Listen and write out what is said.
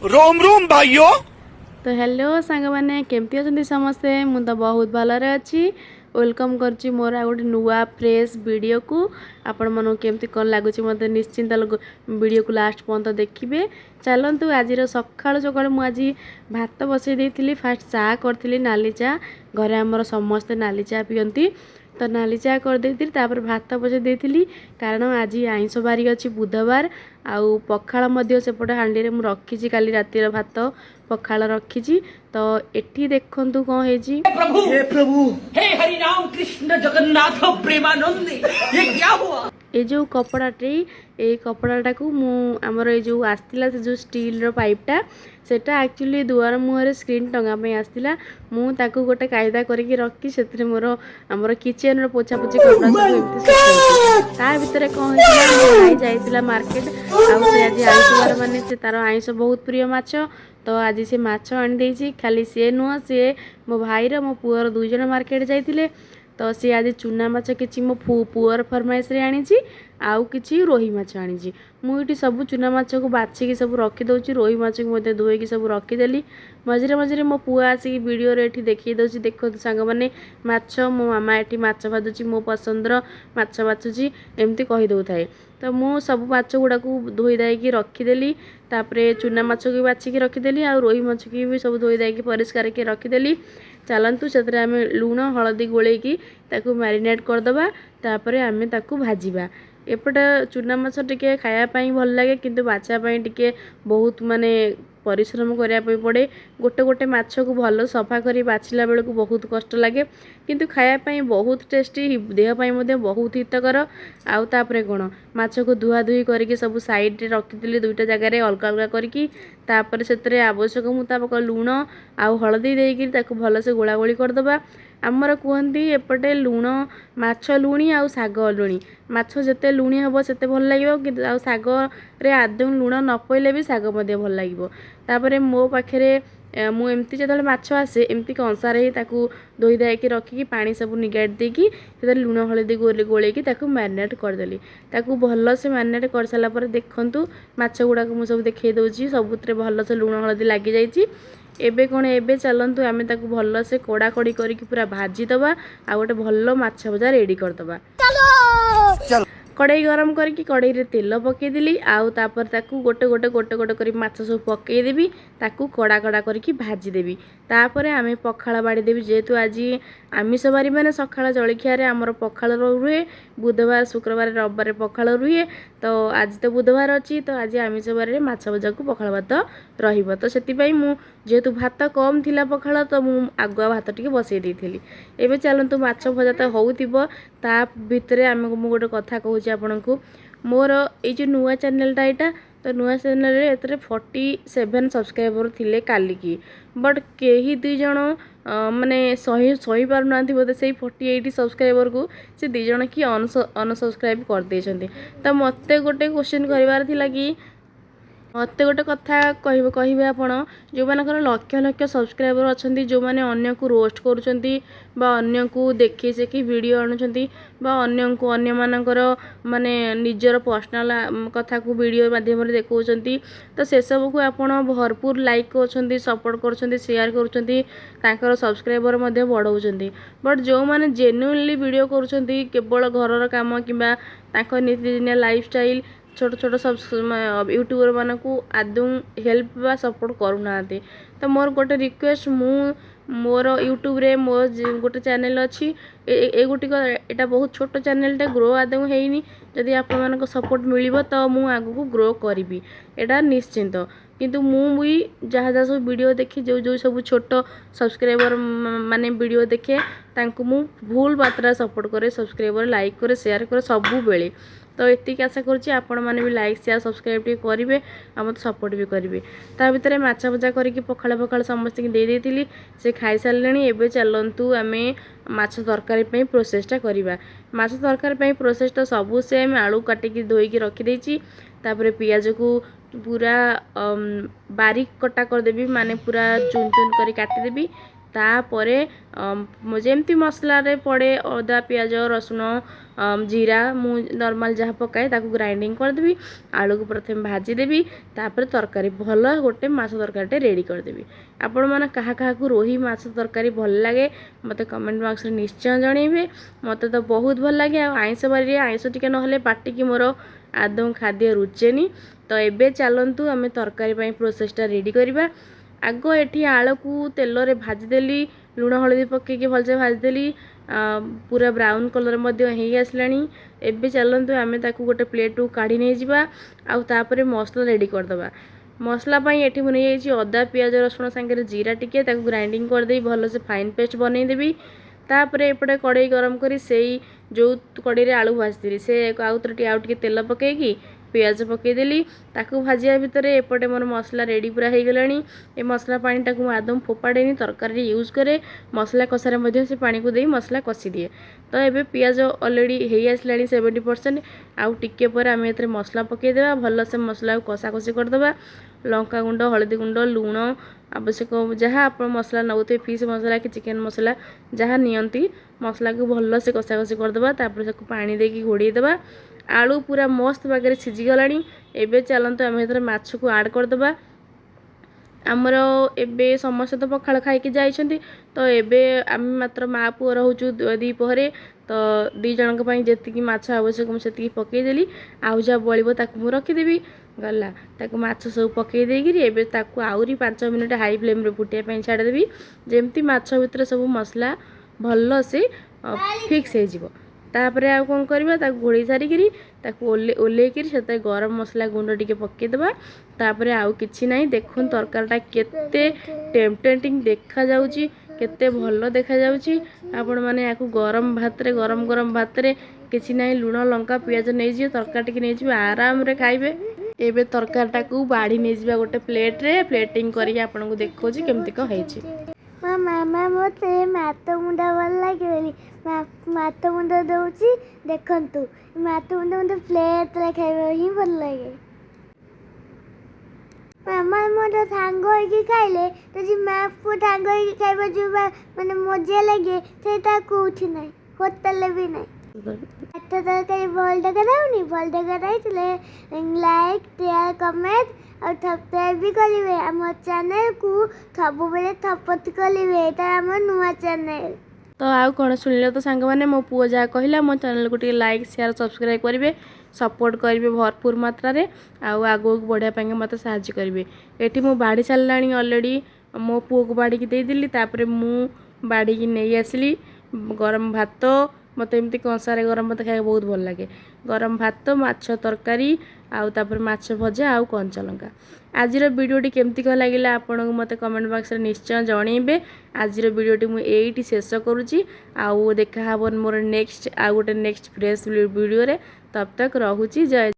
रोम रोम भाइयों। तो हेलो सांग मैंने केमती अच्छा समस्ते मु तो बहुत भलरे अच्छी वेलकम करची मोर गोटे नुआ फ्रेश वीडियो को आपण मन केमती कौन लगुच मत निश्चिंत वीडियो को लास्ट पर्यंत देखिए। चलतु आज सका सका मुझे भात बसई देती फास्ट चा करी नाली चा घरे आमर समस्ते नाली चा पियंती तो नाली चा करदे भात बसई देती कारण आज आइंष बारी अच्छी बुधवार आउ पखाड़ सेपटे हाँडी में रखी काली रातिर भात पखाड़ रखी तो एठी देखंतु कौन है प्रभु हे हरि राम कृष्ण जगन्नाथ प्रेमानंद ये क्या हुआ। ये जो कपड़ाटे ये कपड़ाटा को आमर ये जो आसला से जो स्टील पाइपटा सेटा एक्चुअली दुआर मुहर स्क्रीन टंगापी आसला मुझे गोटे कायदा करके रखी से मोर आमर किचेन पोछापोछी कपड़ा सब एमती ता भितर कौन भाई जाइला मार्केट आज आइंष बार मान से तार आइंष बहुत प्रिय माछ तो आज से माछ आनी खाली सी नुह सी मो भाईर मो पुअर दुई जन मार्केट जाइए तो सी आज चूना माछ कि मो पुअर फरमाइश आनी आउ कि रोही माछ आनी मुझे सब चूना माछ को बाछिकी सब रखीदे रोही माछ को धोईकी सब रखीदेली मझे मझे मो पुआ आसिक वीडियो ये देखी दे देखो सांग मैंने माछ मो मामा ये माछ भाजुची मो पसंदर माछ बाछुची एमती कहीदे थाए तो मु सब माछ गुड़ा को धोई दाइकी रखीदेली तापरे चूना माछ को बाछिकी रखीदेली आ रोही माछ की भी सब धोई दाइकी परिष्कार के रखीदेली। चलतु से आम लुण हलदी गोलेकी ताकू मैरिनेट करदबा तापरे आमे ताकू भाजिबा। एपटे चूना माछ टिके खायापाई भल लगे किंतु बाछापाई टिके बहुत माने परिश्रम करने पड़े गोटे गोटे माछ को भल सफा कर बाछिला बेलू बहुत कष्ट लगे किंतु खायापाई बहुत टेस्टी देहपाई बहुत हितकर आउ तापरे कौन माछ को धुआ धुई करके सब साइड रे रखी दुईटा जगार अलग अलग करके तापर से आवश्यक मुताबक लुण आउ हलदी देकी ताकू भलसे गोला गोली करदबा। आमर कहती एपटे लुण माछ लुणी आउ साग लुणी माछ जिते लुणी हम से भल लगे कि साग रे आदौ लुण न पईले भी साग भल लगे तापर मो पाखे मुझे जो माछ आसे एमती कंसार ही धोई दाइकी रखिकी पानी सब निगाड़ देकी लुण हलदी गोलेकी मैरिनेट करदेली भल से मैरिनेट कर सारापर देखु माछ गुड़ाक मुझे सब देखई दूसरी सबुत भल से लुण हलदी लगी जाइए। एबे कौन एबे चलतु आम भल से कड़ा कड़ी करके पूरा भाजीदबा आ गोटे भल माछ भजा रेडी करदबा। कड़ाई गरम करके कड़ाई रे तेल पकईदेली आउ तापर ताकू गोटे गोटे गोटे गोटे कर माछ सब पकईदेवी ताकू कड़ा कड़ा करके भाजीदेवी तापर आम पखाड़ बाड़ीदेवी जेहेतु आज आमिष बारी मैंने सका जलखिया आमर पखाड़ रुहे बुधवार शुक्रवार रविवार पखाड़ रुहे तो आज तो बुधवार अच्छी तो आज आमिष बारी माछ भजा को पखाड़ भात रहिबो तो सेतिपई मु जेहेतु भात कम थिला पखाड़ तो मु आगुआ भात टिके बसई देइथिली। एबे चलतु माछ भजा तो होउतिबो ता भितरे आम मु गोटे कथा कहूँ आपण को मोर ये जो नुआ चैनलटा यहाँ तो नुआ चैनल रे 47 सब्सक्राइबर थिले काली की बट कहीं दुई जन माने सही पार ना बोधे से 48 सब्सक्राइबर को से दुई जन कि अनसब्सक्राइब कर देछंती तो मते गोटे क्वेश्चन करिवार थिला कि मत गोटे कथा कहे आपण जो मानकर लक्ष लक्ष सब्सक्राइबर अच्छा जो मैंने अन्य को रोस्ट कर को देखी सेखी वीडियो आणुंट अन्य मानकर माने निजर पर्सनाल कथा को वीडियो माध्यम देखा तो से सब को आप भरपूर लाइक कर सपोर्ट कर शेयर कर सब्सक्राइबर बढ़ाऊँ बट जो मैंने जेन्युइनली वीडियो कर घर काम कि नीतिदिनिया लाइफस्टाइल छोट छोट सब यूट्यूबर मान को आदौ हेल्प बा सपोर्ट करूना तो मोर गोटे रिक्वेस्ट मोर यूट्यूब रे मोर गोटे चैनल अच्छी ए गुटिक एटा बहुत छोट चैनलटे ग्रो आदौ हैनी जदि आप सपोर्ट मिल तो मु आगु को ग्रो करी एटा निश्चिंत किंतु मुई जहाँ जहाँ सब वीडियो देखी जो जो सब छोट सब्सक्राइबर माने वीडियो देखे तांको मु भूल मात्रा सपोर्ट करे सब्सक्राइबर लाइक करे शेयर करे सबु बेले तो एतिक आशा करुँच आपण मैंने भी लाइक शेयर सब्सक्राइब करेंगे आ मत सपोर्ट भी करेंगे ता भितर माछ भजा करके पखाड़ पखाड़ समस्त दे देती से खाई सारे एवं चलतु आम माछ तरकारी प्रोसेसटा करवा माछ तरकारी प्रोसेस तो सबू सेम आलू काटिकी धोईकी रखीदे तापर पियाज को पूरा बारीक कटा करदेवी माने पूरा चुन चुन कर काटिदेवी तापरे जमती मसलारे पड़े अदा पियाज रसुण जीरा मु नॉर्मल जहाँ पकाए ताकू ग्राइंडिंग करदेवी आलू को प्रथम भाजीदेवी तापर तरकारी भल गोटे माछ तरकारी रेडी करदेवी। आपण मैंने क्या रोही माछ तरकारी भल लगे मत कमेंट बॉक्स में निश्चय जनइबे। मत तो बहुत भल लगे आइंस बारी आइंस टिके नहले पार्टी की मोर आदौ खाद्य रुचेनी। तो एबे चलतु आम तरकारी प्रोसेसटा रेडी करवा। आग एठी आलू को तेल रे भाजीदेली लुण हलदी पकईकि भलसे भाजीदेली पूरा ब्राउन कलर मध्य हो आसलानी। एबे चलतु आम ताकू गोटे प्लेट को काढ़ी नहीं जावा आउ तापरे मसला रेडी करदबा। मसला पाई एठी बनै जाइछि अदा पियाज रसुण सांगे जीरा टिके ताकू ग्राइंडिंग करदे भल से फाइन पेस्ट बनै देबी। तापरे एपटे कड़ाई गरम करी सेई जो कड़ाई रे आलू भाजती से आउ टिके तेल पकईकि पियाज पकईदेली ताकू भाजिया भितर एपटे मोर मसला रेडी पूरा हो गलानी। ए मसला पानी टाकू आदम फोपाड़ेनी तरकारी यूज करे मसला कषारे मध्य से पानी को दे मसला कषी दिए। तो एबे पियाज ऑलरेडी हो आसलानी 70% आउ टिके पर आम एथरे मसला पकईदेवा भल से मसला कषा कषी करदबा। लंका गुंड हलदी गुंड लुण आवश्यक जहाँ आप मसला नौते फिश मसला कि चिकेन मसला जहाँ नियंती मसला को भल से कषा कषी करदबा। तापर पानी देकी घोड़े देवा आलू पूरा मस्त बागे सीझीगलानी। एबे चलतु आम एथरे माछ को ऐड करदबा। आमर एबे समस्त तो पखाड़ खाई जाइछंती तो एबे आम मात्र माँ पुओ रोचु दीपहरे तो दी जन जी माछ आवश्यक मुझे पकईदेली आउ जहाँ बड़ो ताकू मुझे रखीदेवी गला ताकू माछ सब पकई देकिरी एबे ताकू आउरी 5 मिनिट हाई फ्लेम रे फुटिया छाड़देवी जेमती माछ भितर सब मसला भल से फिक्स हो जिवो। तापरे आउ कौन करबा ताकू घोड़ी सारिकी ताकू ओल्लेकिरी से गरम मसला गुंड टिके पकईदेवा। तापरे आउ किछि नाही देखुन तरकारीटा केते टेम्पटेटिंग देखा जाउची केते भल देखा जाउची। आपण माने याकू गरम भात रे किछि नाही लुण लंका पियाज नहीं जियो तरकारी टिके नहीं जियो आराम रे खाइबे। एबे तरकारीटा को बाढ़ी नहीं जिबा गोटे प्लेट रे प्लेटिंग करी आपन को देखौची केमती को हेची। मामा मते मात मुंडा भल लगे मात मुंडा दउची देखंतु मात मुंडा मते प्लेट रे खाइबा ही भल लगे। मामा मोर सांग होइकी खाइले तो जी मापु सांग होइकी खाइबा जो माने मजा लगे सेटा कोठी नै होटल भी नै। तो कहीं भल देखा लाइक शेयर कमेंट और सब्सक्राइब भी करेंगे आम चैनल को सब बेले सपोर्ट करेंगे आम नुआ चैनल। तो आउ कौन शुणिल तो सांग मैंने मो पुओ जहाँ कहला मो चैनल को लाइक शेयर सब्सक्राइब करेंगे सपोर्ट करेंगे भरपूर मात्रा रे आउ आगो बढ़िया पाएंगे मत साहाଯ୍य करेंगे। एटी मु बाड़ी सारा ऑलरेडी मो पुओ को बाड़ी देदी तापर मु बाड़ी की नहीं आसली गरम भात मत एमती कंसारे गरम भात खाया बहुत भल लगे गरम भात माछ तरकारी आउ तापर माछ भजा आउ कंचा लंका। आजिर वीडियोटी केमती कौन लगे आपन को मत कमेंट बॉक्स में निश्चय जनइबे। आजिर वीडियोटी मु एइटी शेष करुची आउ देखा हबन मोर नेक्स्ट आउ गोटे नेक्स्ट फ्रेश वीडियो रे तब तक रहुची जय।